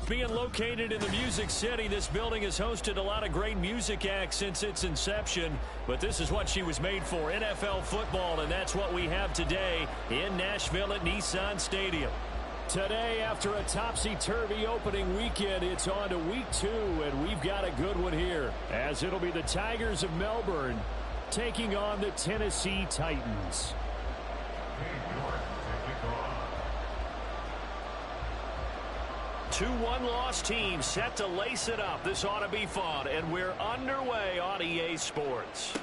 Being located in the Music City, this building has hosted a lot of great music acts since its inception. But this is what she was made for, NFL football, and that's what we have today in Nashville at Nissan Stadium. Today, after a topsy-turvy opening weekend, it's on to week 2, and we've got a good one here, as it'll be the Tigers of Melbourne taking on the Tennessee Titans. Two one-loss teams set to lace it up. This ought to be fun, and we're underway on EA Sports.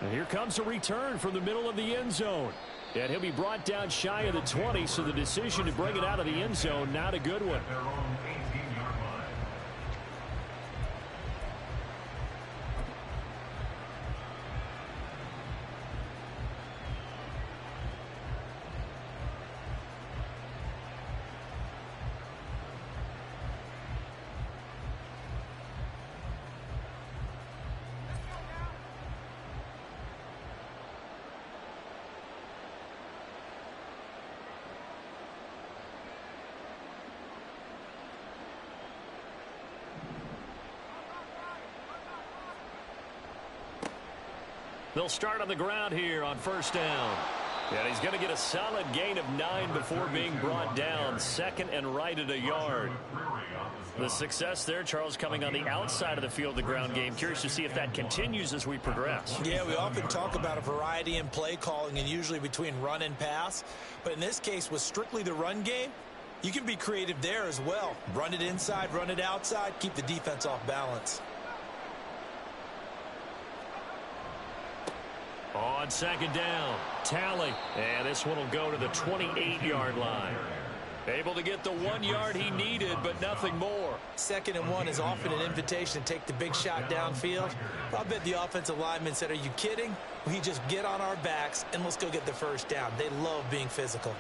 And here comes a return from the middle of the end zone. And he'll be brought down shy of the 20, so the decision to bring it out of the end zone, not a good one. They'll start on the ground here on first down. And he's going to get a solid gain of 9 before being brought down. Second and right at a yard. The success there, Charles, coming on the outside of the field, the ground game. Curious to see if that continues as we progress. Yeah, we often talk about a variety in play calling and usually between run and pass. But in this case, with strictly the run game, you can be creative there as well. Run it inside, run it outside, keep the defense off balance. On second down, Talley. And this one will go to the 28-yard line. Able to get the 1 yard he needed, but nothing more. 2nd and 1 is often an invitation to take the big shot downfield. I bet the offensive lineman said, are you kidding? We just get on our backs and let's go get the first down. They love being physical.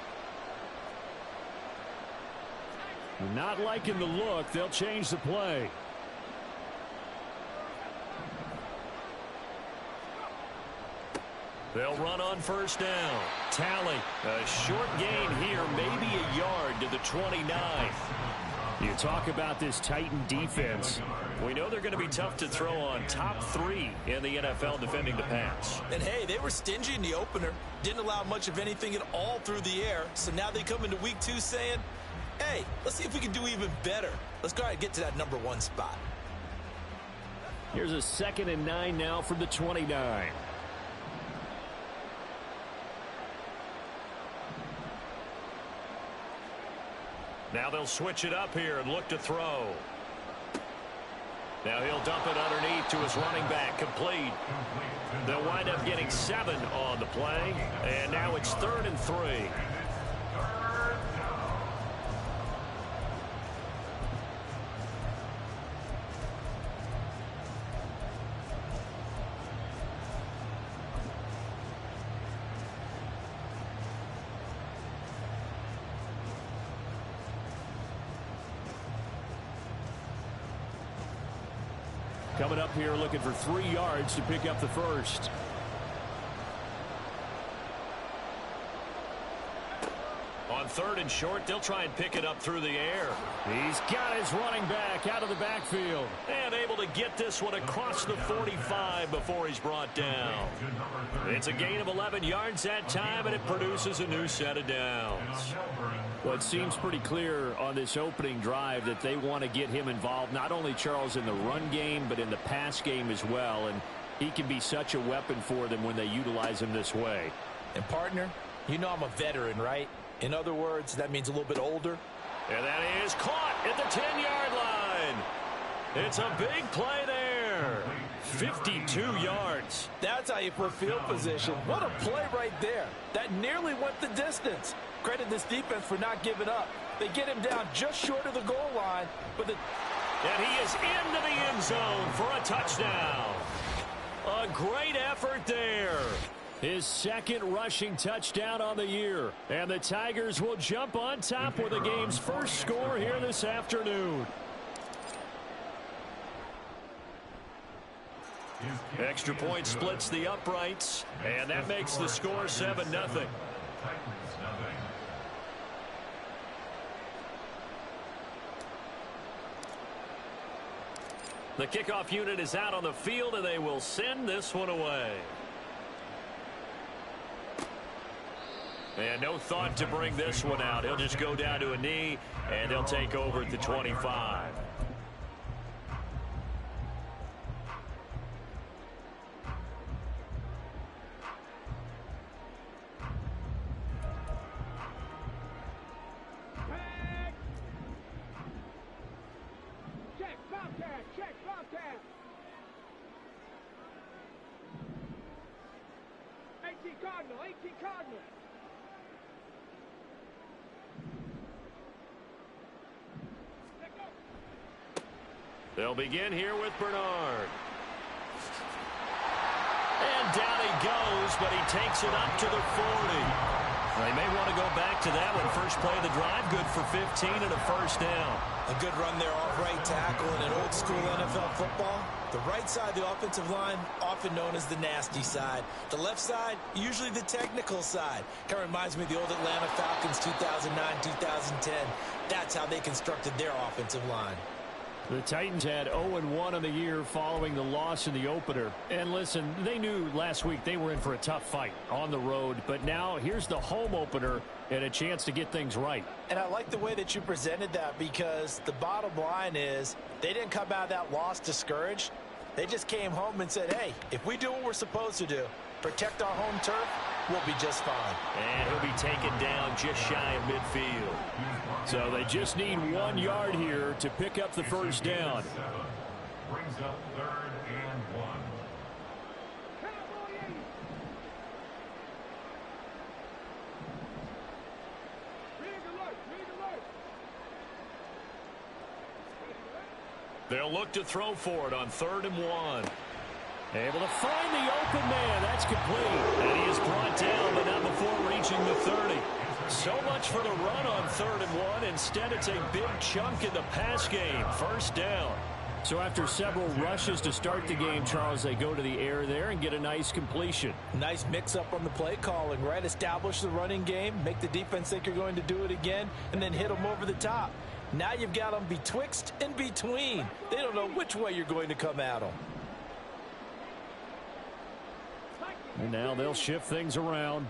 Not liking the look. They'll change the play. They'll run on first down. Talley, a short gain here, maybe a yard to the 29. You talk about this Titan defense. We know they're going to be tough to throw on. Top 3 in the NFL defending the pass. And hey, they were stingy in the opener. Didn't allow much of anything at all through the air. So now they come into week 2 saying, hey, let's see if we can do even better. Let's go ahead and get to that number 1 spot. Here's a 2nd and 9 now from the 29. Now they'll switch it up here and look to throw. Now he'll dump it underneath to his running back, complete. They'll wind up getting 7 on the play, and now it's 3rd and 3. Coming up here looking for 3 yards to pick up the first. On 3rd and short, they'll try and pick it up through the air. He's got his running back out of the backfield. And able to get this one across the 45 before he's brought down. It's a gain of 11 yards that time, and it produces a new set of downs. Well, it seems pretty clear on this opening drive that they want to get him involved, not only, Charles, in the run game, but in the pass game as well. And he can be such a weapon for them when they utilize him this way. And, partner, you know I'm a veteran, right? In other words, that means a little bit older. And that is caught at the 10-yard line. It's a big play there. 52 yards. That's how you put field position. What a play right there. That nearly went the distance. Credit this defense for not giving up. They get him down just short of the goal line. And he is into the end zone for a touchdown. A great effort there. His 2nd rushing touchdown on the year. And the Tigers will jump on top with the game's first score here this afternoon. Extra point splits the uprights, and that makes the score 7-0. The kickoff unit is out on the field, and they will send this one away. And no thought to bring this one out. He'll just go down to a knee, and they'll take over at the 25. They'll begin here with Bernard. And down he goes, but he takes it up to the 40. They may want to go back to that one. First play of the drive, good for 15 and a first down. A good run there off right tackle in an old school NFL football. The right side of the offensive line, often known as the nasty side. The left side, usually the technical side. Kind of reminds me of the old Atlanta Falcons 2009-2010. That's how they constructed their offensive line. The Titans had 0-1 on the year following the loss in the opener. And listen, they knew last week they were in for a tough fight on the road. But now here's the home opener and a chance to get things right. And I like the way that you presented that, because the bottom line is they didn't come out of that loss discouraged. They just came home and said, hey, if we do what we're supposed to do, protect our home turf, we'll be just fine. And he'll be taken down just shy of midfield. So they just need 1 yard here to pick up the first down. Brings up 3rd and 1. They'll look to throw for it on 3rd and 1. Able to find the open man. That's complete. And he is brought down, but not before reaching the 30. So much for the run on 3rd and 1. Instead, it's a big chunk in the pass game. First down. So after several rushes to start the game, Charles, they go to the air there and get a nice completion. Nice mix-up on the play calling, right? Establish the running game, make the defense think you're going to do it again, and then hit them over the top. Now you've got them betwixt and between. They don't know which way you're going to come at them. And now they'll shift things around.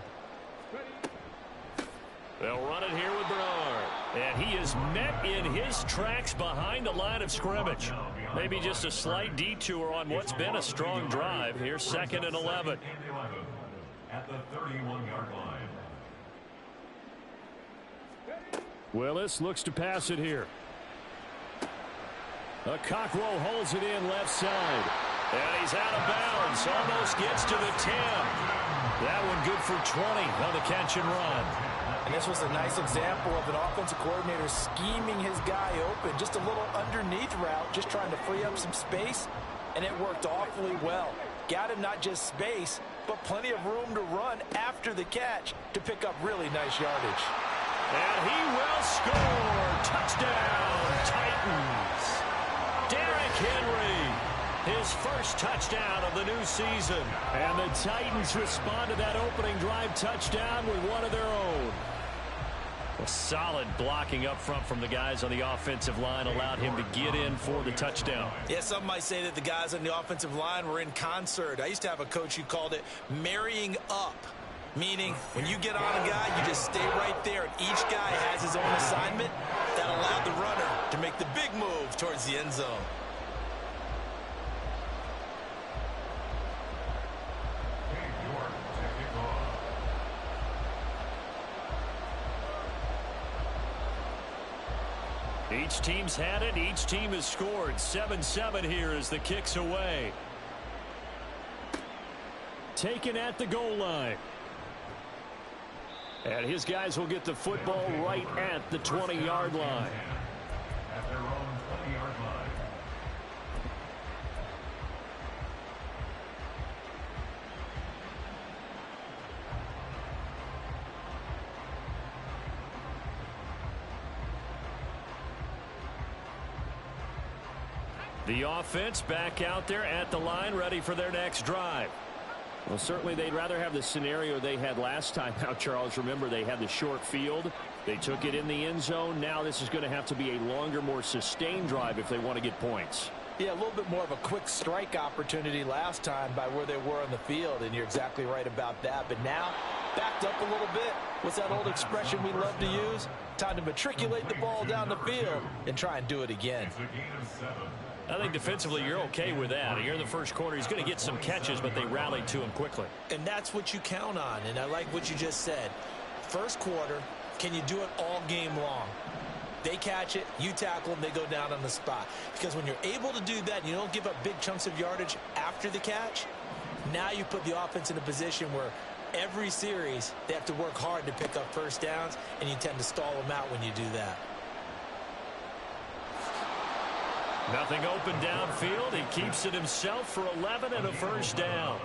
They'll run it here with Bernard. And he is met in his tracks behind the line of scrimmage. Maybe just a slight detour on what's been a strong drive. Here's 2nd and 11. At the 31-yard line. Willis looks to pass it here. Cockrell holds it in left side. And he's out of bounds. Almost gets to the 10. That one good for 20 on the catch and run. And this was a nice example of an offensive coordinator scheming his guy open. Just a little underneath route, just trying to free up some space. And it worked awfully well. Got him not just space, but plenty of room to run after the catch to pick up really nice yardage. And he will score. Touchdown, Titans. Derrick Henry, his first touchdown of the new season. And the Titans respond to that opening drive touchdown with one of their own. A solid blocking up front from the guys on the offensive line allowed him to get in for the touchdown. Yeah, some might say that the guys on the offensive line were in concert. I used to have a coach who called it marrying up. Meaning, when you get on a guy, you just stay right there, and each guy has his own assignment. That allowed the runner to make the big move towards the end zone. Each team's had it. Each team has scored. 7-7 here as the kick's away. Taken at the goal line. And his guys will get the football right at the 20-yard line. At their own 20-yard line. The offense back out there at the line, ready for their next drive. Well, certainly they'd rather have the scenario they had last time. Now, Charles, remember, they had the short field. They took it in the end zone. Now this is going to have to be a longer, more sustained drive if they want to get points. Yeah, a little bit more of a quick strike opportunity last time by where they were on the field, and you're exactly right about that. But now, backed up a little bit. What's that old expression we love to use? Time to matriculate the ball down the field and try and do it again. I think defensively you're okay with that. Here in the first quarter, he's going to get some catches, but they rallied to him quickly. And that's what you count on, and I like what you just said. First quarter, can you do it all game long? They catch it, you tackle them, they go down on the spot. Because when you're able to do that and you don't give up big chunks of yardage after the catch, now you put the offense in a position where every series they have to work hard to pick up first downs, and you tend to stall them out when you do that. Nothing open downfield. He keeps it himself for 11 and a first down.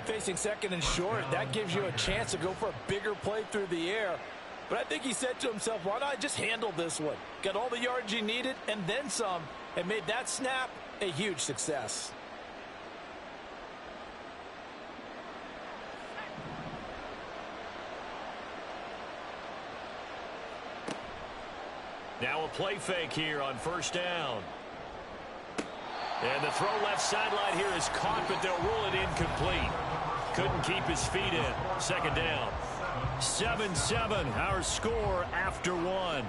Facing second and short, that gives you a chance to go for a bigger play through the air. But I think he said to himself, why not just handle this one? Got all the yards he needed and then some, and made that snap a huge success. Now a play fake here on first down. And the throw left sideline here is caught, but they'll rule it incomplete. Couldn't keep his feet in. Second down. 7-7, our score after one.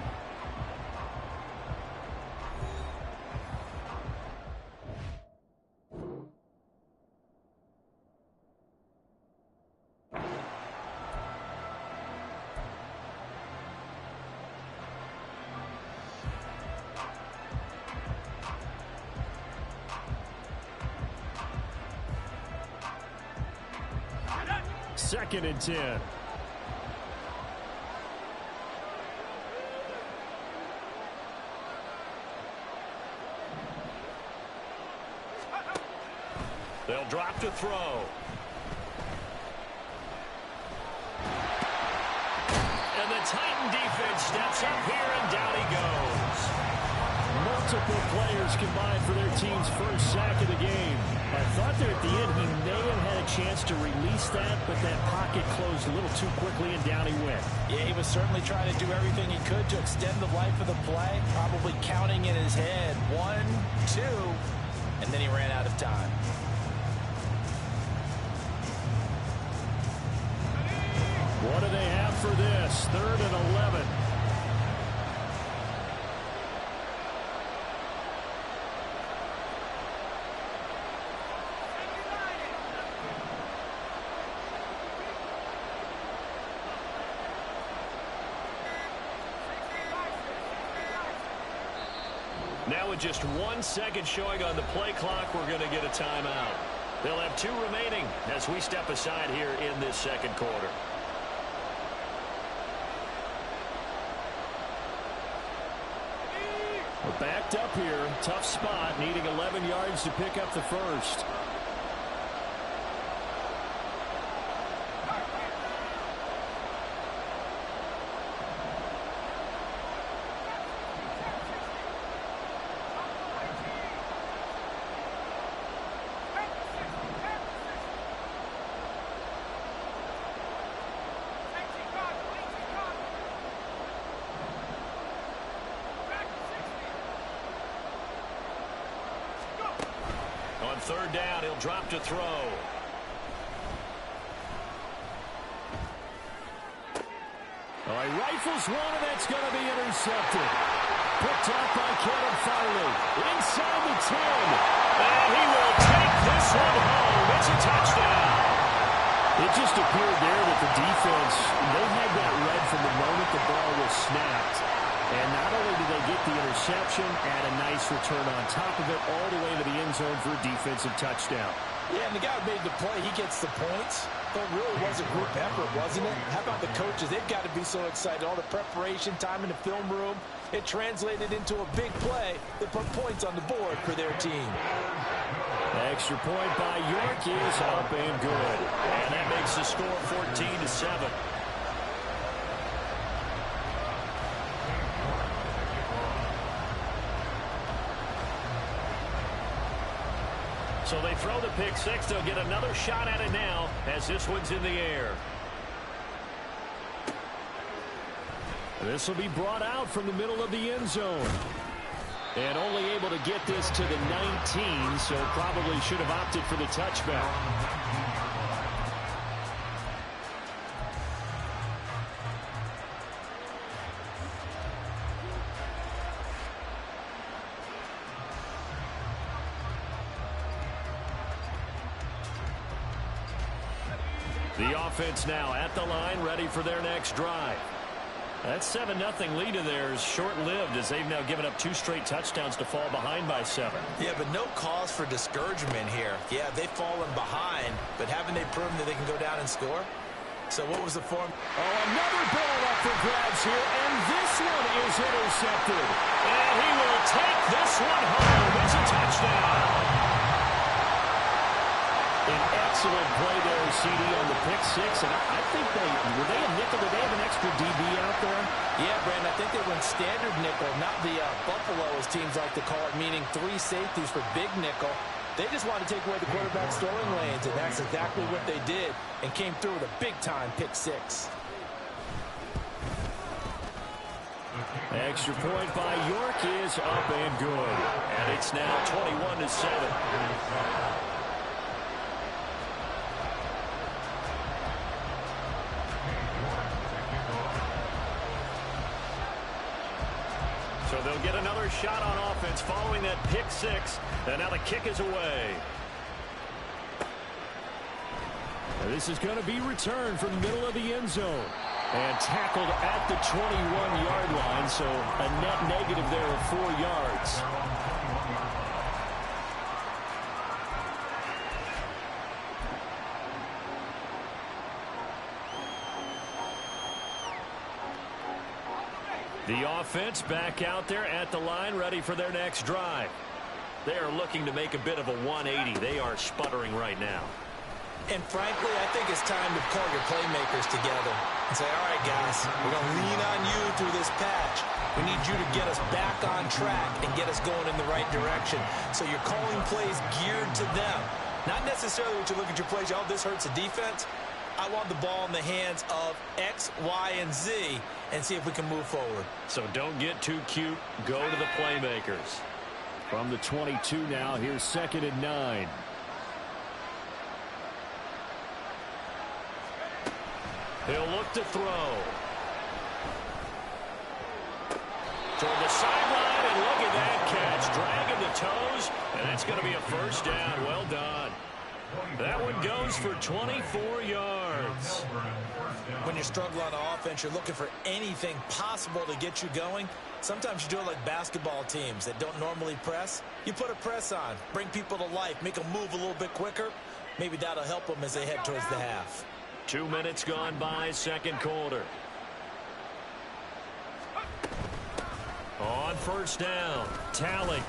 Second and 10. They'll drop to throw. And the Titan defense steps up here, and down he goes. Multiple players combined for their team's first sack of the game. I thought there at the end he may have had a chance to release that, but that pocket closed a little too quickly, and down he went. Yeah, he was certainly trying to do everything he could to extend the life of the play, probably counting in his head 1, 2, and then he ran out of time. What do they have for this? 3rd and 11. Now with just 1 second showing on the play clock, we're going to get a timeout. They'll have 2 remaining as we step aside here in this second quarter. We're backed up here. Tough spot, needing 11 yards to pick up the first. On 3rd down, he'll drop to throw. Oh, he rifles one, and that's going to be intercepted. Picked up by Kevin Farley. Inside the 10. And he will take this one home. It's a touchdown. It just appeared there that the defense, they had that read from the moment the ball was snapped. And not only did they get the interception, add a nice return on top of it, all the way to the end zone for a defensive touchdown. Yeah, and the guy who made the play, he gets the points. But it really was a group effort, wasn't it? How about the coaches? They've got to be so excited. All the preparation time in the film room, it translated into a big play that put points on the board for their team. Extra point by York is up and good. And that makes the score 14-7. So they throw the pick six. They'll get another shot at it now as this one's in the air. This will be brought out from the middle of the end zone. And only able to get this to the 19, so probably should have opted for the touchback. The offense now at the line, ready for their next drive. That 7-0 lead of theirs short-lived as they've now given up 2 straight touchdowns to fall behind by 7. Yeah, but no cause for discouragement here. Yeah, they've fallen behind, but haven't they proven that they can go down and score? So what was the form? Oh, another ball up for grabs here, and this one is intercepted. And he will take this one home. It's a touchdown. An excellent play there, CD, on the pick 6. And I think were they a nickel? Did they have an extra DB out there? Yeah, Brandon, I think they went standard nickel, not the Buffalo, as teams like to call it, meaning 3 safeties for big nickel. They just wanted to take away the quarterback's throwing lanes, and that's exactly what they did, and came through with a big-time pick 6. Extra point by York is up and good. And it's now 21-7. So they'll get another shot on offense following that pick 6. And now the kick is away. And this is going to be returned from the middle of the end zone. And tackled at the 21-yard line. So a net negative there of 4 yards. The offense back out there at the line, ready for their next drive. They are looking to make a bit of a 180. They are sputtering right now. And frankly, I think it's time to call your playmakers together and say, all right, guys, we're going to lean on you through this patch. We need you to get us back on track and get us going in the right direction. So you're calling plays geared to them. Not necessarily what you look at your plays, oh, this hurts the defense. I want the ball in the hands of X, Y, and Z and see if we can move forward. So don't get too cute. Go to the playmakers. From the 22 now, here's 2nd and 9. He'll look to throw. Toward the sideline, and look at that catch. Dragging the toes, and it's going to be a first down. Well done. That one goes for 24 yards. When you struggle on offense, you're looking for anything possible to get you going. Sometimes you do it like basketball teams that don't normally press. You put a press on, bring people to life, make them move a little bit quicker. Maybe that'll help them as they head towards the half. 2 minutes gone by, second quarter. On first down, Talley.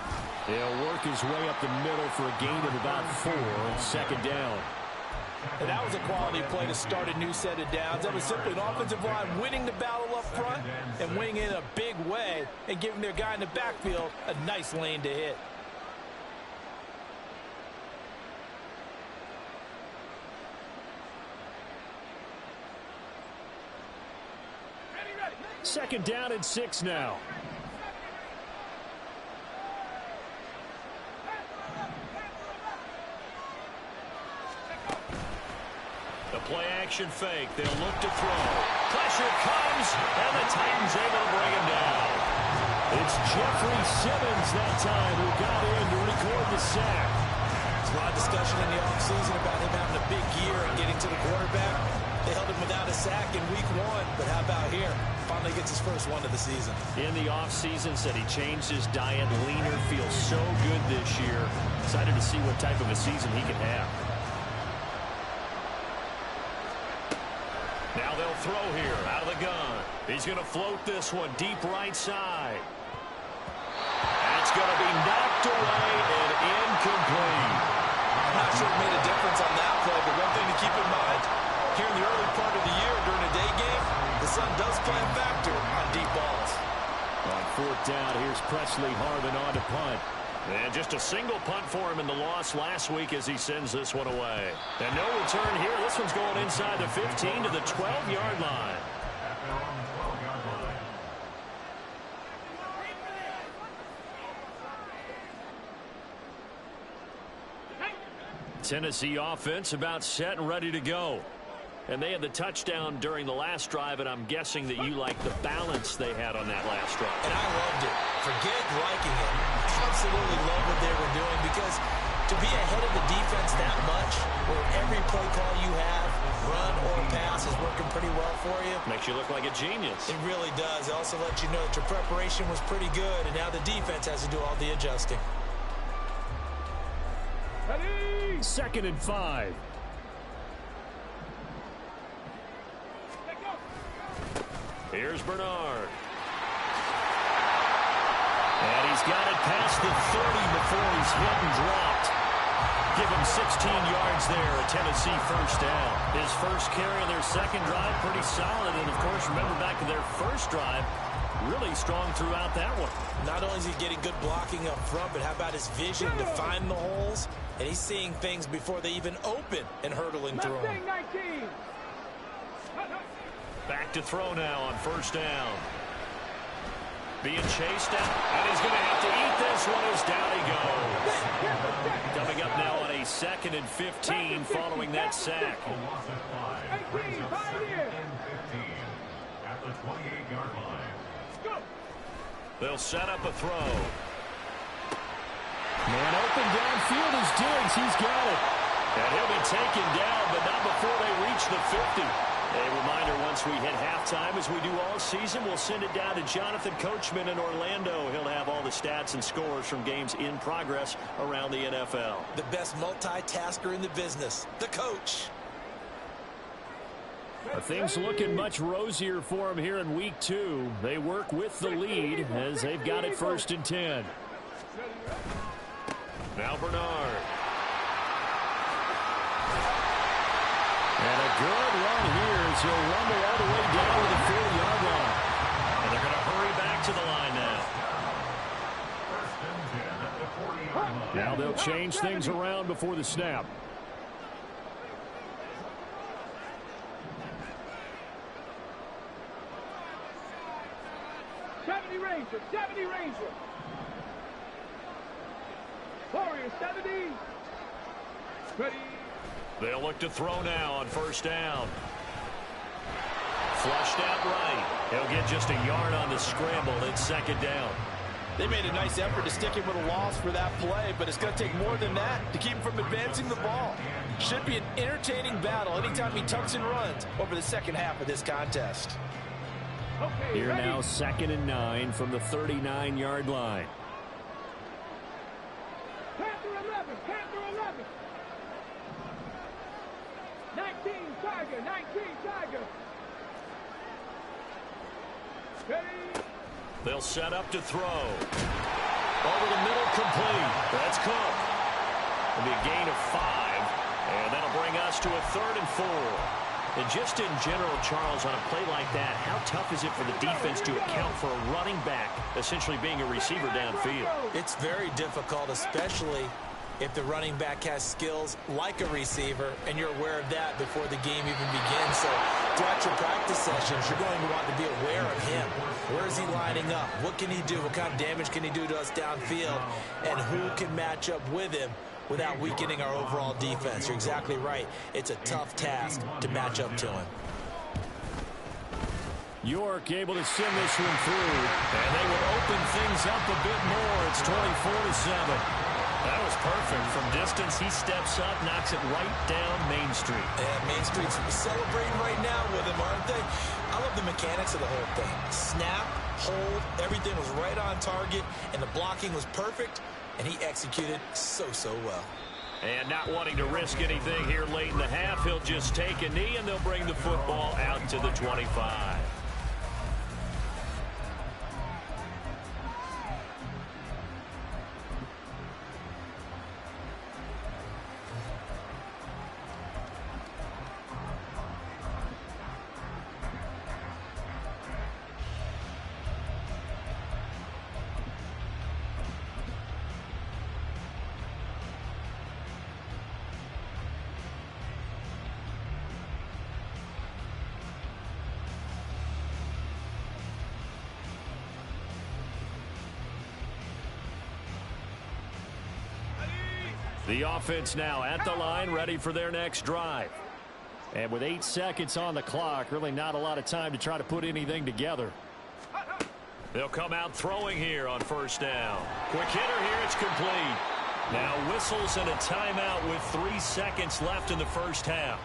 He'll work his way up the middle for a gain of about 4. 2nd down. And that was a quality play to start a new set of downs. That was simply an offensive line winning the battle up front and winning in a big way and giving their guy in the backfield a nice lane to hit. Second down and 6 now. The play action fake. They'll look to throw. Pressure comes, and the Titans able to bring him down. It's Jeffrey Simmons that time who got in to record the sack. There's a lot of discussion in the offseason about him having a big year and getting to the quarterback. They held him without a sack in week 1, but how about here? Finally gets his first one of the season. In the offseason, said he changed his diet, leaner, feels so good this year. Excited to see what type of a season he can have. Now they'll throw here out of the gun. He's going to float this one deep right side. That's going to be knocked away and incomplete. I'm not sure it made a difference on that play, but one thing to keep in mind, here in the early part of the year during a day game, the sun does play a factor on deep balls. On 4th down, here's Presley Harvin on to punt. And just a single punt for him in the loss last week as he sends this one away. And no return here. This one's going inside the 15 to the 12-yard line. Tennessee offense about set and ready to go. And they had the touchdown during the last drive, and I'm guessing that you like the balance they had on that last drive. And I loved it. Forget liking it. Absolutely love what they were doing, because to be ahead of the defense that much, where every play call you have, run or pass, is working pretty well for you. Makes you look like a genius. It really does. It also lets you know that your preparation was pretty good, and now the defense has to do all the adjusting. Ready? 2nd and 5. Here's Bernard. And he's got it past the 30 before he's hit and dropped. Give him 16 yards there, a Tennessee first down. His first carry of their second drive, pretty solid. And, of course, remember back to their first drive, really strong throughout that one. Not only is he getting good blocking up front, but how about his vision to find the holes? And he's seeing things before they even open and hurdling through them. Back to throw now on first down. Being chased out, and he's going to have to eat this one as down he goes. Coming up now on a 2nd and 15 following that sack. Loss of 5. Brings up 2nd and 15 at the 28-yard line. They'll set up a throw. Man open downfield is Diggs. He's got it. And he'll be taken down, but not before they reach the 50. A reminder, once we hit halftime, as we do all season, we'll send it down to Jonathan Coachman in Orlando. He'll have all the stats and scores from games in progress around the NFL. The best multitasker in the business, the coach. Things looking much rosier for him here in week 2. They work with the lead as they've got it 1st and 10. Now Bernard. And a good run here as he'll rumble all the way down to the 40-yard line. And they're going to hurry back to the line now. 1st and 10 at the 40-yard line. Now they'll change things around before the snap. Ranger. Warrior 70. Ready. They'll look to throw now on first down. Flushed out right. He'll get just a yard on the scramble. It's 2nd down. They made a nice effort to stick him with a loss for that play, but it's going to take more than that to keep him from advancing the ball. Should be an entertaining battle anytime he tucks and runs over the second half of this contest. Okay, here ready. now 2nd and 9 from the 39-yard line. Panther 11. 19 Tiger. Ready. They'll set up to throw. Over the middle, complete. That's Cook. It'll be a gain of 5, and that'll bring us to a 3rd and 4. And just in general, Charles, on a play like that, how tough is it for the defense to account for a running back essentially being a receiver downfield? It's very difficult, especially if the running back has skills like a receiver, and you're aware of that before the game even begins. So throughout your practice sessions, you're going to want to be aware of him. Where is he lining up? What can he do? What kind of damage can he do to us downfield? And who can match up with him without weakening our overall defense? You're exactly right. It's a tough task to match up to him. York able to send this one through. And they will open things up a bit more. It's 24-7. That was perfect. From distance, he steps up, knocks it right down Main Street. And Main Street's celebrating right now with him, aren't they? I love the mechanics of the whole thing. Snap, hold, everything was right on target, and the blocking was perfect, and he executed so well. And not wanting to risk anything here late in the half, he'll just take a knee, and they'll bring the football out to the 25. The offense now at the line, ready for their next drive. And with 8 seconds on the clock, really not a lot of time to try to put anything together. They'll come out throwing here on first down. Quick hitter here, it's complete. Now whistles and a timeout with 3 seconds left in the first half.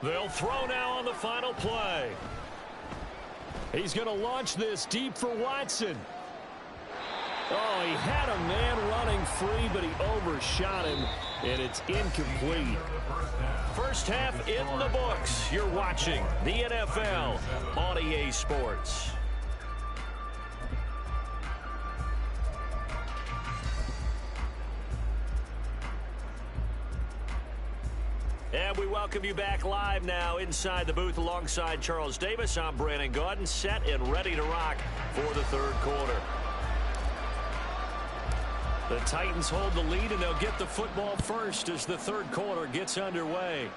They'll throw now on the final play. He's going to launch this deep for Watson. Oh, he had a man running free, but he overshot him, and it's incomplete. First half in the books. You're watching the NFL on EA Sports. And we welcome you back live now inside the booth alongside Charles Davis. I'm Brandon Gaudin, set and ready to rock for the third quarter. The Titans hold the lead, and they'll get the football first as the third quarter gets underway.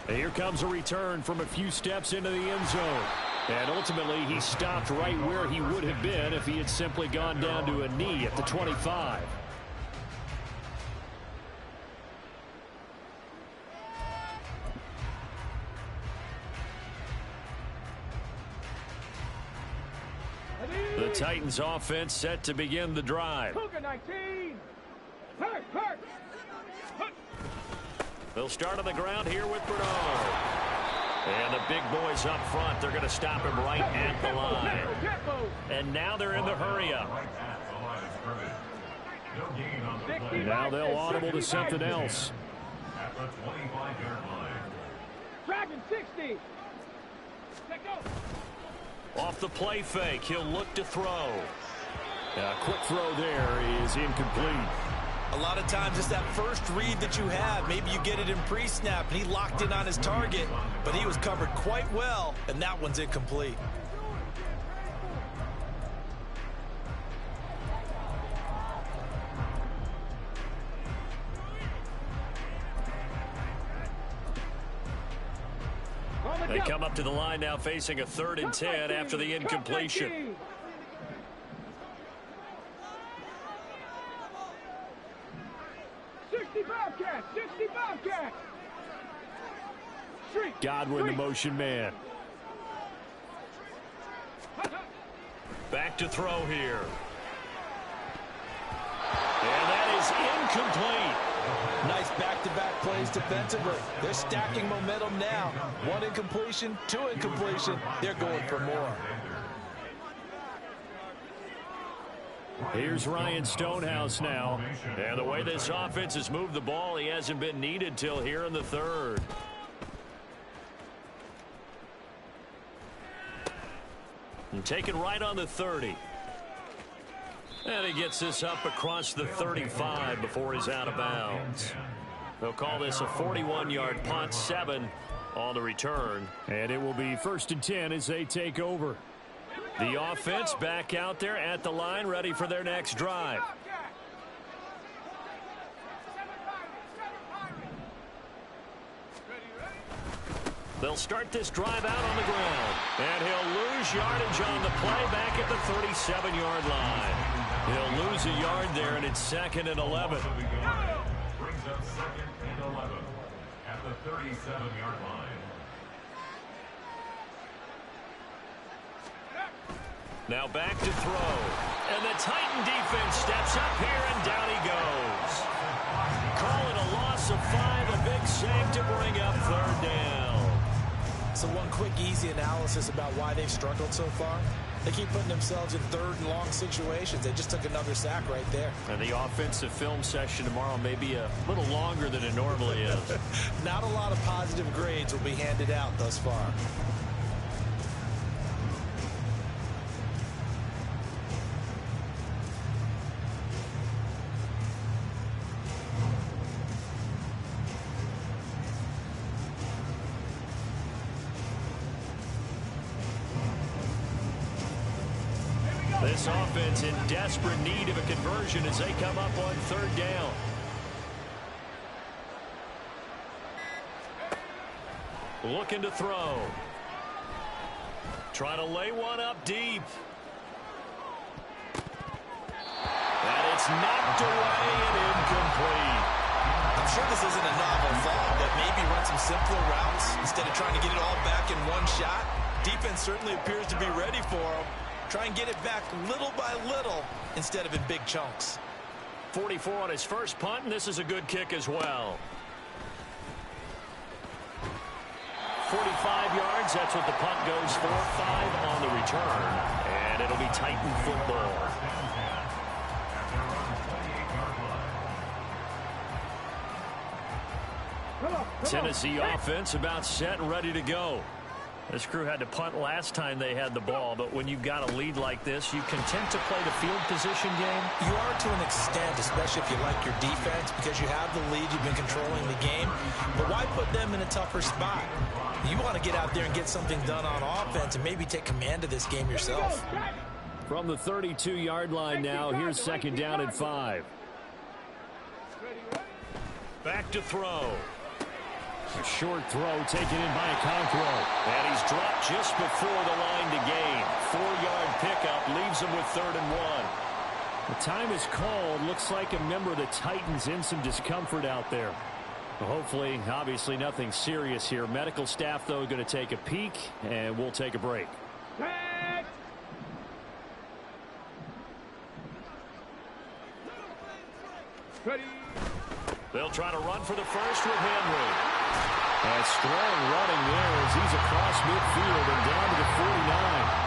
And here comes a return from a few steps into the end zone. And ultimately, he stopped right where he would have been if he had simply gone down to a knee at the 25. The Titans offense set to begin the drive. Cougar 19. Hurt. They'll start on the ground here with Bernard. And the big boys up front, they're going to stop him right at the line. And now they're in the hurry-up. Now they'll audible to something else. At the 25-yard line. Dragon 60. Let go. Off the play fake, he'll look to throw. A quick throw there is incomplete. A lot of times it's that first read that you have. Maybe you get it in pre-snap, and he locked in on his target, but he was covered quite well, and that one's incomplete. They come up to the line now facing a 3rd and 10 after the incompletion. Godwin, the motion man. Back to throw here. And that is incomplete. Nice back-to-back plays defensively. They're stacking momentum now. 1 incompletion, 2 incompletion. They're going for more. Here's Ryan Stonehouse now. And the way this offense has moved the ball, he hasn't been needed till here in the 3rd. And taken right on the 30. And he gets this up across the 35 before he's out of bounds. They'll call this a 41-yard punt, 7 on the return. And it will be 1st and 10 as they take over. The offense back out there at the line, ready for their next drive. They'll start this drive out on the ground. And he'll lose yardage on the play back at the 37-yard line. He'll lose a yard there, and it's 2nd and 11. Brings up 2nd and 11 at the 37-yard line. Now back to throw. And the Titan defense steps up here, and down he goes. Call it a loss of 5, a big save to bring up 3rd down. So one quick, easy analysis about why they've struggled so far. They keep putting themselves in 3rd and long situations. They just took another sack right there. And the offensive film session tomorrow may be a little longer than it normally is. Not a lot of positive grades will be handed out thus far. this offense in desperate need of a conversion as they come up on third down. Looking to throw. Trying to lay one up deep. And it's knocked away and incomplete. I'm sure this isn't a novel thought, but maybe run some simpler routes instead of trying to get it all back in one shot. Defense certainly appears to be ready for him. Try and get it back little by little instead of in big chunks. 44 on his first punt, and this is a good kick as well. 45 yards, that's what the punt goes for. 5 on the return, and it'll be Titan football. Tennessee offense about set and ready to go. This crew had to punt last time they had the ball, but when you've got a lead like this, you content to play the field position game? You are to an extent, especially if you like your defense, because you have the lead, you've been controlling the game. But why put them in a tougher spot? You want to get out there and get something done on offense and maybe take command of this game yourself. From the 32-yard line now, here's second down and 5. Back to throw. A short throw taken in by Okonkwo. And he's dropped just before the line to gain. 4-yard pickup leaves him with 3rd and 1. The time is called. Looks like a member of the Titans in some discomfort out there. Well, hopefully, obviously nothing serious here. Medical staff, though, going to take a peek, and we'll take a break. Ready. They'll try to run for the first with Henry. A strong running there as he's across midfield and down to the 49.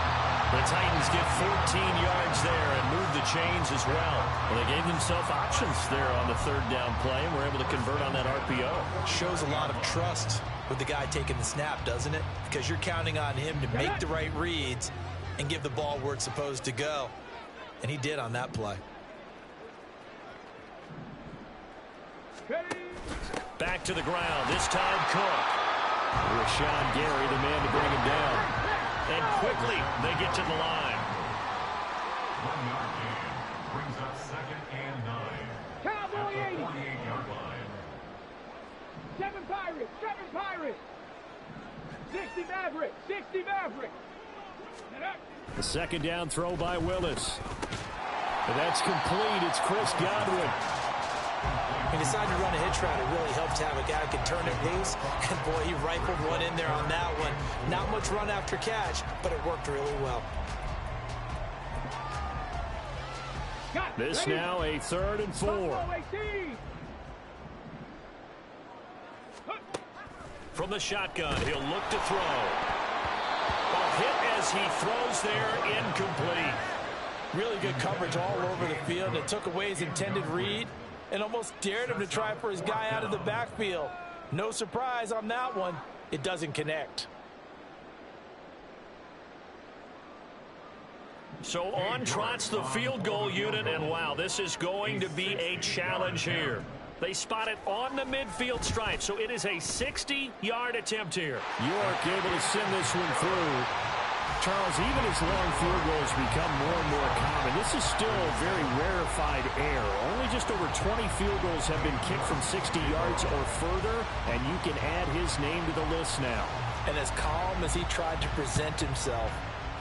The Titans get 14 yards there and move the chains as well. They gave themselves options there on the 3rd down play and were able to convert on that RPO. Shows a lot of trust with the guy taking the snap, doesn't it? Because you're counting on him to make the right reads and give the ball where it's supposed to go. And he did on that play. Back to the ground, this time Cook. Rashawn Gary, the man to bring him down. And quickly, they get to the line. 1-yard gain brings up 2nd and 9. Cowboy 80. 48-yard line. 7 Pirates. 7 Pirates. 60 Mavericks. 60 Mavericks. The second down throw by Willis. And that's complete. It's Chris Godwin. He decided to run a hitch route. It really helped to have a guy who could turn it loose. And, boy, he rifled one in there on that one. Not much run after catch, but it worked really well. This now a 3rd and 4. From the shotgun, he'll look to throw. A hit as he throws there, incomplete. Really good coverage all over the field. It took away his intended read and almost dared him to try for his guy out of the backfield. No surprise on that one. It doesn't connect. So on trots the field goal unit, and wow, this is going to be a challenge here. They spot it on the midfield stripe, so it is a 60-yard attempt here. York able to send this one through. Charles, even as long field goals become more and more common, this is still a very rarefied air. Only just over 20 field goals have been kicked from 60 yards or further, and you can add his name to the list now. And as calm as he tried to present himself,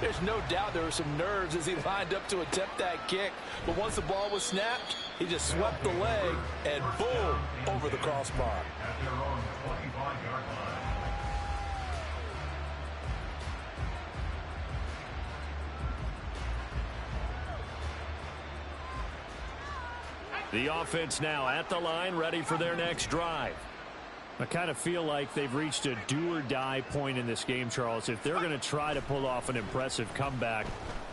there's no doubt there were some nerves as he lined up to attempt that kick. But once the ball was snapped, he just swept the leg and boom, over the crossbar. At their own 25-yard line. The offense now at the line, ready for their next drive. I kind of feel like they've reached a do-or-die point in this game, Charles. If they're going to try to pull off an impressive comeback,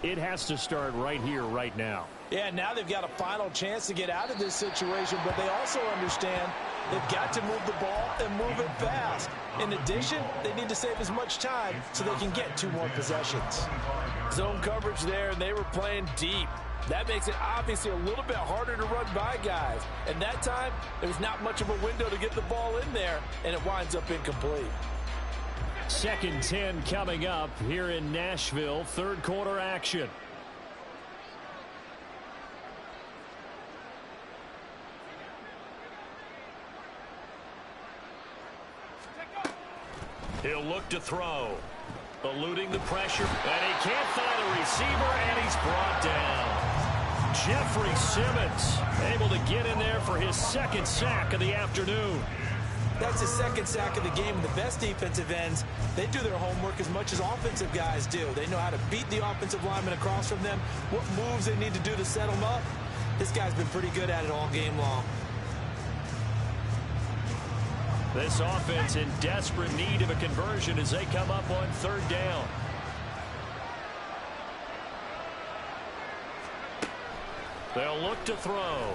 it has to start right here, right now. Yeah, now they've got a final chance to get out of this situation, but they also understand they've got to move the ball and move it fast. In addition, they need to save as much time so they can get 2 more possessions. Zone coverage there, and they were playing deep. That makes it obviously a little bit harder to run by guys. And that time, there's not much of a window to get the ball in there, and it winds up incomplete. 2nd 10 coming up here in Nashville. 3rd quarter action. He'll look to throw. Eluding the pressure, and he can't find a receiver, and he's brought down. Jeffrey Simmons able to get in there for his second sack of the afternoon. That's his second sack of the game. The best defensive ends, they do their homework as much as offensive guys do. They know how to beat the offensive lineman across from them, what moves they need to do to set them up. This guy's been pretty good at it all game long. This offense in desperate need of a conversion as they come up on third down. They'll look to throw.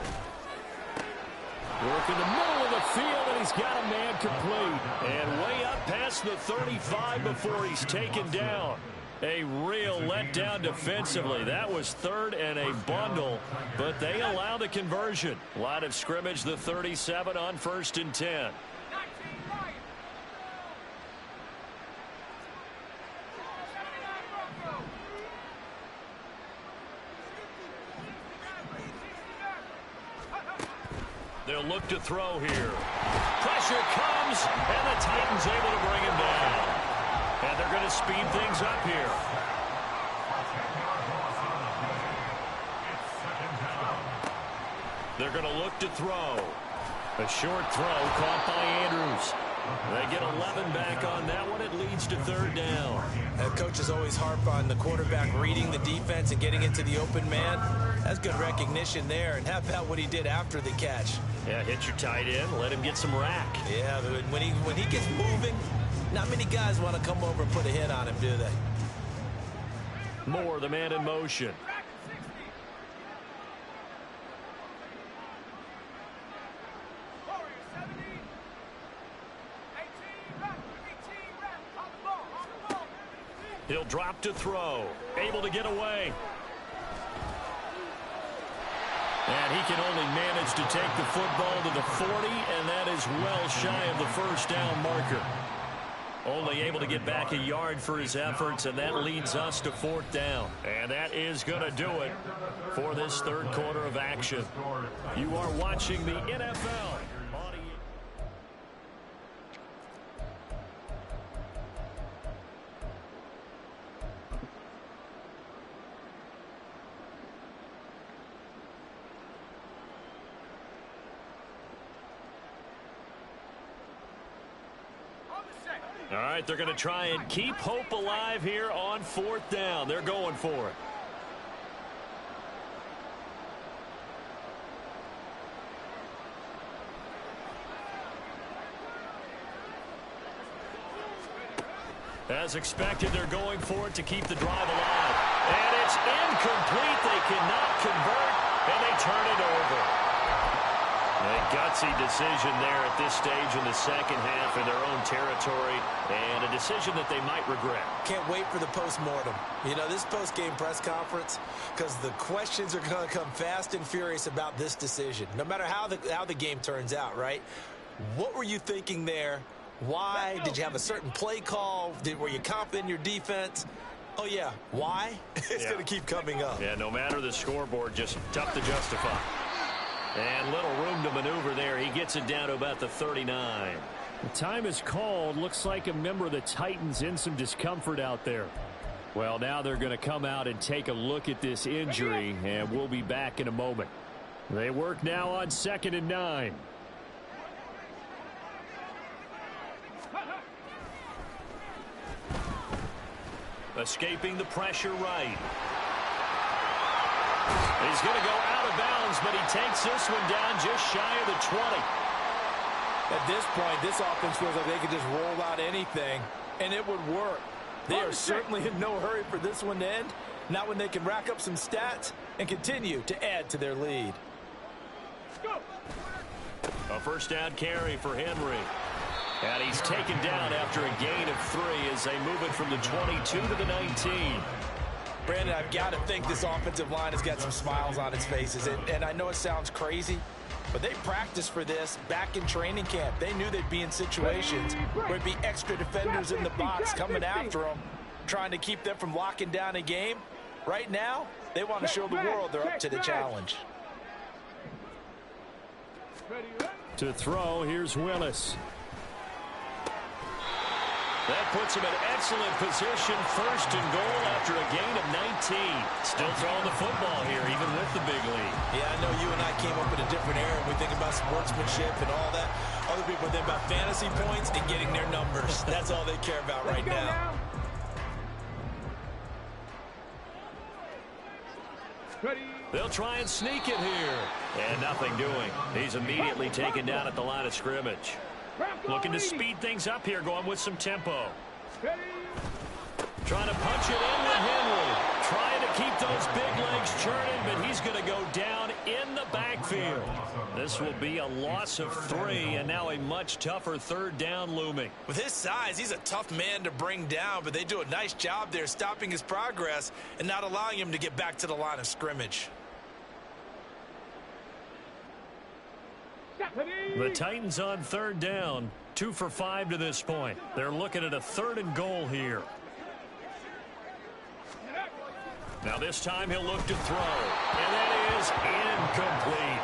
Work in the middle of the field, and he's got a man complete. And way up past the 35 before he's taken down. A real letdown defensively. That was third and a bundle, but they allow the conversion. Line of scrimmage, the 37 on 1st and 10. They'll look to throw here. Pressure comes, and the Titans able to bring him down. And they're going to speed things up here. They're going to look to throw. A short throw caught by Andrews. They get 11 back on that one. It leads to third down. Coaches always harp on the quarterback reading the defense and getting into the open man. That's good recognition there. And how about what he did after the catch? Yeah, hit your tight end. Let him get some rack. Yeah, when he gets moving, not many guys want to come over and put a hit on him, do they? Moore, the man in motion. He'll drop to throw. Able to get away. And he can only manage to take the football to the 40, and that is well shy of the first down marker. Only able to get back a yard for his efforts, and that leads us to 4th down. And that is going to do it for this third quarter of action. You are watching the NFL. All right, they're going to try and keep hope alive here on 4th down. They're going for it. As expected, they're going for it to keep the drive alive. And it's incomplete. They cannot convert, and they turn it over. A gutsy decision there at this stage in the second half in their own territory, and a decision that they might regret. Can't wait for the post-mortem. You know, this post-game press conference, because the questions are going to come fast and furious about this decision, no matter how the game turns out, right? What were you thinking there? Why? Did you have a certain play call? Were you confident in your defense? Oh, yeah. Why? It's going to keep coming up. Yeah, no matter the scoreboard, just tough to justify. And little room to maneuver there. He gets it down to about the 39. The time is called. Looks like a member of the Titans in some discomfort out there. Well, now they're going to come out and take a look at this injury, and we'll be back in a moment. They work now on 2nd and 9. Escaping the pressure right. He's going to go out of bounds, but he takes this one down just shy of the 20. At this point, this offense feels like they could just roll out anything, and it would work. They are certainly in no hurry for this one to end, not when they can rack up some stats and continue to add to their lead. A first down carry for Henry. And he's taken down after a gain of 3 as they move it from the 22 to the 19. Brandon, I've got to think this offensive line has got some smiles on its faces. And I know it sounds crazy, but they practiced for this back in training camp. They knew they'd be in situations where there'd be extra defenders in the box coming after them, trying to keep them from locking down a game. Right now, they want to show the world they're up to the challenge. To throw, here's Willis. That puts him in excellent position, first and goal after a gain of 19. Still throwing the football here, even with the big lead. Yeah, I know you and I came up in a different era. We think about sportsmanship and all that. Other people think about fantasy points and getting their numbers. That's all they care about right now. They'll try and sneak it here. And nothing doing. He's immediately taken down at the line of scrimmage. Looking to speed things up here, going with some tempo. Trying to punch it in with Henry. Trying to keep those big legs churning, but he's going to go down in the backfield. This will be a loss of 3, and now a much tougher third down looming. With his size, he's a tough man to bring down, but they do a nice job there stopping his progress and not allowing him to get back to the line of scrimmage. The Titans on third down, 2 for 5 to this point. They're looking at a 3rd and goal here. Now this time he'll look to throw, and that is incomplete.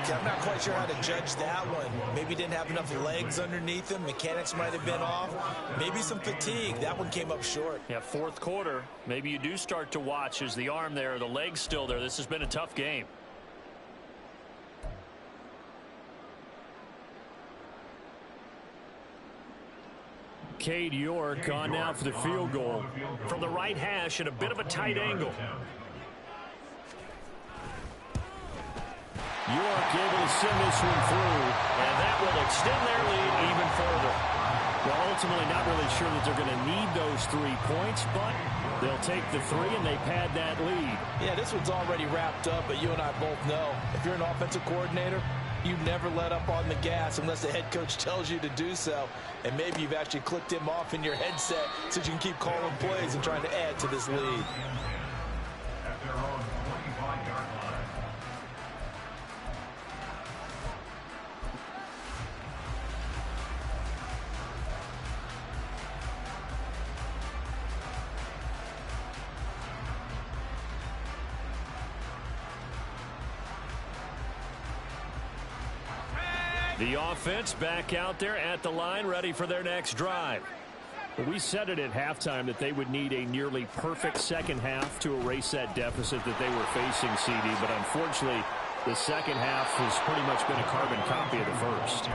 Yeah, I'm not quite sure how to judge that one. Maybe didn't have enough legs underneath him. Mechanics might have been off. Maybe some fatigue. That one came up short. Yeah, fourth quarter. Maybe you do start to watch as the arm there, the leg's still there. This has been a tough game. Cade York on now for the field goal from the right hash at a bit of a tight angle. York able to send this one through, and that will extend their lead even further. Well, ultimately not really sure that they're going to need those 3 points, but they'll take the 3 and they pad that lead. Yeah, this one's already wrapped up, but you and I both know if you're an offensive coordinator, you never let up on the gas unless the head coach tells you to do so. And maybe you've actually clicked him off in your headset so you can keep calling plays and trying to add to this lead. At their own 25-yard line. The offense back out there at the line, ready for their next drive. We said it at halftime that they would need a nearly perfect second half to erase that deficit that they were facing, CD, but unfortunately the second half has pretty much been a carbon copy of the first.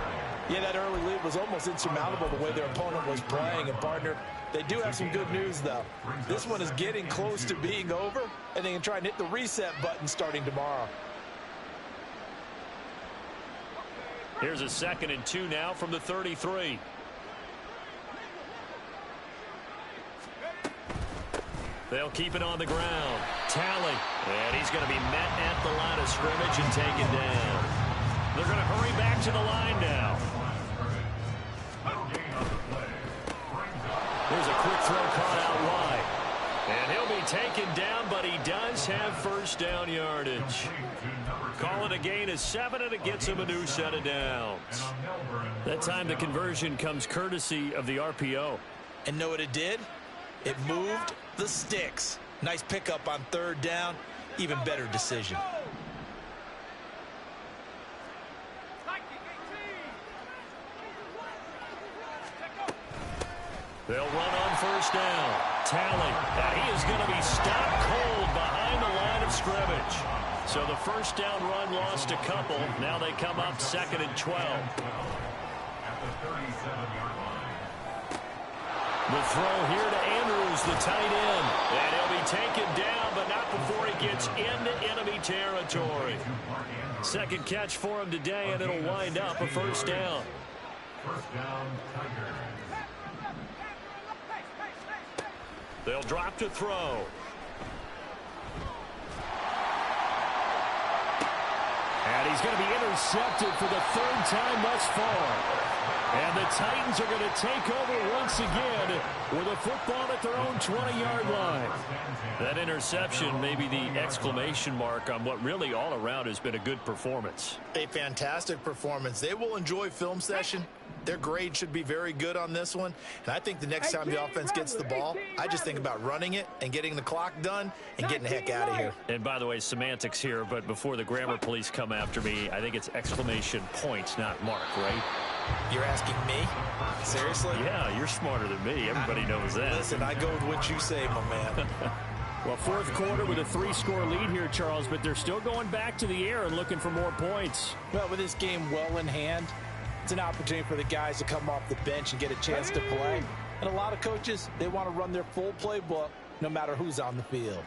Yeah, that early lead was almost insurmountable the way their opponent was playing. And, partner, they do have some good news, though. This one is getting close to being over, and they can try and hit the reset button starting tomorrow. Here's a 2nd and 2 now from the 33. They'll keep it on the ground. Tally. And he's going to be met at the line of scrimmage and taken down. They're going to hurry back to the line now. Here's a quick throw caught out wide. And he'll be taken down, but he does have first down yardage. Call it a gain of 7, and it gets him a new set of downs. That time the conversion comes courtesy of the RPO. And know what it did? It moved the sticks. Nice pickup on 3rd down. Even better decision. They'll run on first down. Tally. And he is going to be stopped cold behind the line of scrimmage. So the first down run lost a couple. Now they come up 2nd and 12. At the 37-yard line. The throw here to Andrews, the tight end. And he'll be taken down, but not before he gets into enemy territory. 2nd catch for him today, and it'll wind up a first down. First down, Tigers. They'll drop to throw. And he's going to be intercepted for the 3rd time thus far. And the Titans are going to take over once again with a football at their own 20-yard line. That interception may be the exclamation mark on what really all around has been a good performance. A fantastic performance. They will enjoy film session. Their grade should be very good on this one. And I think the next time the offense gets the ball, I just think about running it and getting the clock done and getting the heck out of here. And by the way, semantics here, but before the grammar police come after me, I think it's exclamation points, not mark, right? You're asking me? Seriously? Yeah, you're smarter than me. Everybody knows that. Listen, I go with what you say, my man. Well, fourth quarter with a 3-score lead here, Charles, but they're still going back to the air and looking for more points. Well, with this game well in hand, it's an opportunity for the guys to come off the bench and get a chance to play. And a lot of coaches, they want to run their full playbook no matter who's on the field.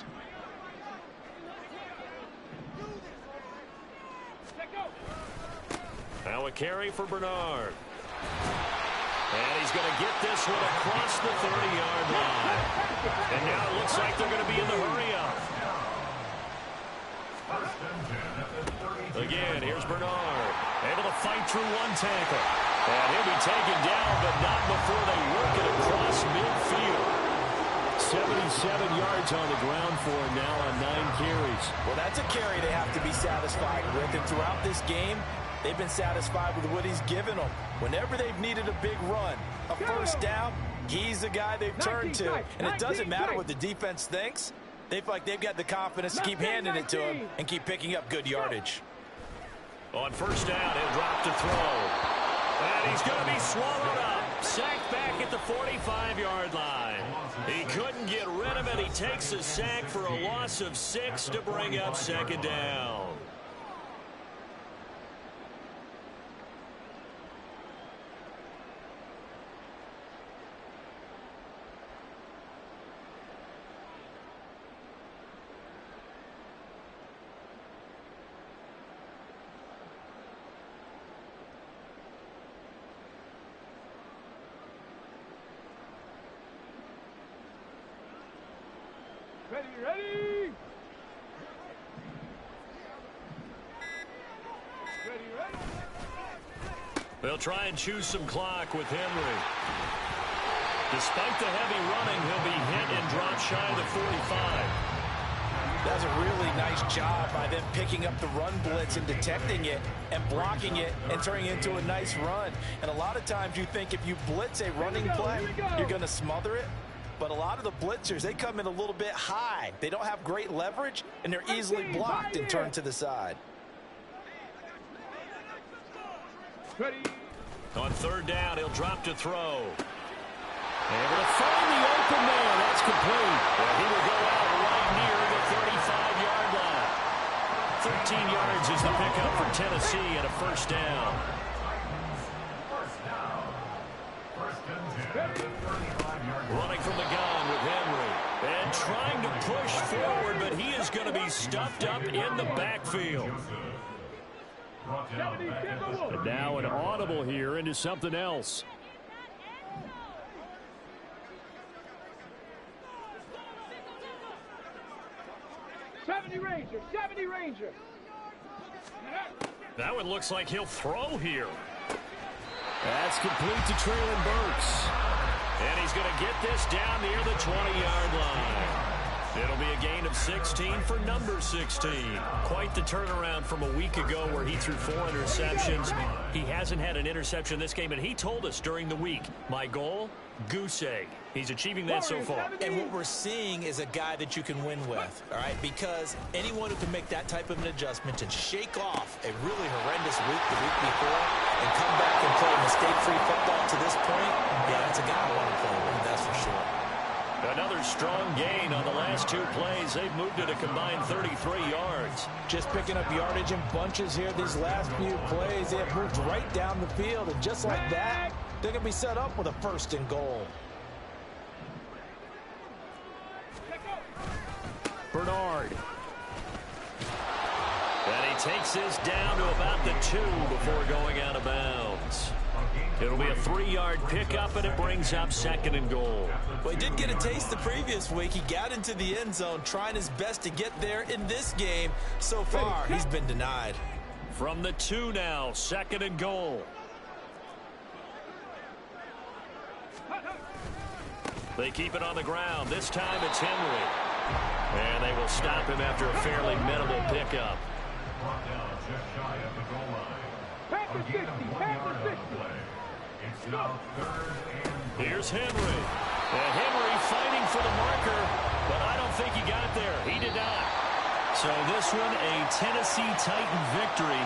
Now a carry for Bernard. And he's going to get this one across the 30-yard line. And now it looks like they're going to be in the hurry-up. Again, here's Bernard. Able to fight through one tackle. And he'll be taken down, but not before they work it across midfield. 77 yards on the ground for him now on 9 carries. Well, that's a carry they have to be satisfied with. And throughout this game, they've been satisfied with what he's given them. Whenever they've needed a big run, a first down, he's the guy they've turned to. And it doesn't matter what the defense thinks. They feel like they've got the confidence to keep handing it to him and keep picking up good yardage. On first down, he'll drop to throw. And he's going to be swallowed up. Sacked back at the 45-yard line. He couldn't get rid of it. He takes a sack for a loss of 6 to bring up second down. Ready? They'll try and choose some clock with Henry. Despite the heavy running, he'll be hit and dropped shy of the 45. That's a really nice job by them picking up the run blitz and detecting it and blocking it and turning it into a nice run. And a lot of times you think if you blitz a running play, you're going to smother it. But a lot of the blitzers, they come in a little bit high. They don't have great leverage, and they're easily blocked and turned to the side. Ready? On third down, he'll drop to throw. Able to find the open man. That's complete. And he will go out right near the 35-yard line. 13 yards is the pickup for Tennessee and a first down. Running from the gun with Henry. And trying to push forward, but he is going to be stuffed up in the backfield. And now an audible here into something else. '70 Ranger. That one looks like he'll throw here. That's complete to Traylon Burks. And he's going to get this down near the 20-yard line. It'll be a gain of 16 for number 16. Quite the turnaround from a week ago where he threw 4 interceptions. He hasn't had an interception this game, and he told us during the week, my goal, goose egg. He's achieving that so far. And what we're seeing is a guy that you can win with, all right? Because anyone who can make that type of an adjustment and shake off a really horrendous week the week before and come back and play mistake-free football to this point, yeah, that's a guy I want to play with, that's for sure. Another strong gain on the last 2 plays. They've moved it a combined 33 yards. Just picking up yardage in bunches here these last few plays. They have moved right down the field, and just like that, they're going to be set up with a first and goal. Bernard. And he takes this down to about the 2 before going out of bounds. It'll be a 3-yard pickup, and it brings up second and goal. Well, he did get a taste the previous week. He got into the end zone, trying his best to get there in this game. So far, he's been denied. From the 2 now, second and goal. They keep it on the ground. This time it's Henry. And they will stop him after a fairly minimal pickup. Here's Henry. And Henry fighting for the marker, but I don't think he got there. He did not. So this one, a Tennessee Titan victory.